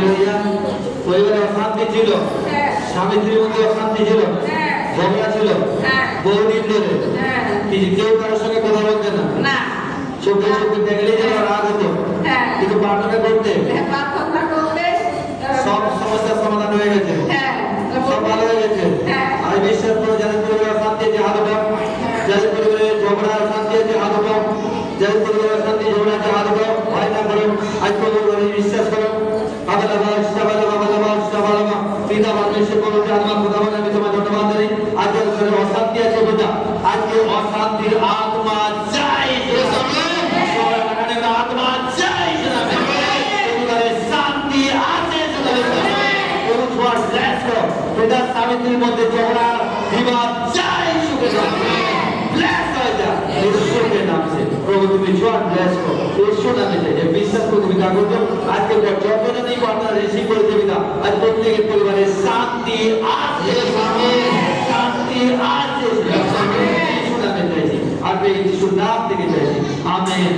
ভাইয়া পরিবারে অশান্তি ছিল, স্বামী স্ত্রীর মধ্যে অশান্তি ছিল, ঝগড়া ছিল বহুদিন ধরে, কেউ কারোর সঙ্গে কথা বলতে না, চোখে চোখে দেখলেই যেন রাগ হতো, কিন্তু প্রার্থনা করতে সব সমস্যার সমাধান হয়ে গেছে, সব ভালো হয়ে গেছে। আমি বিশ্বাস করি যাদের পরিবারে অশান্তি আছে হাত উঠাও, যাদের পরিবারে ঝগড়া অশান্তি আছে হাত উঠাও, যাদের পরিবারে অশান্তি ঝগড়া আছে হাত উঠাও, ভয় না করো, আজ পর্যন্ত বিশ্বাস করো। পিতা বাংলাদেশে কোনো আত্মা কথা বলে আমি তোমার ধন্যবাদ জানি। আজকে ঘরে অশান্তি আছে পিতা, আজকে অশান্তির আত্মা চাই, আত্মা চাই, শান্তি আছে পিতা স্বামীর মধ্যে ঝগড়া বিবাদ চাই, সুখে ব্লেস হয়ে যা ঈশ্বরের নামে। প্রভু তুমি জোয়ার ব্লেস করো ঈশ্বর নামে চাই, বিশ্বাস করে তুমি তা করছো। আজকে যতটা নেই আপনারা রিসিভ করে দেবে না, আজ প্রত্যেকের পরিবারে শান্তি আছে, শান্তি আছে, ঈশ্বর নামে চাইছি, আর এই যিশুর নাম থেকে চাইছি, আমেন।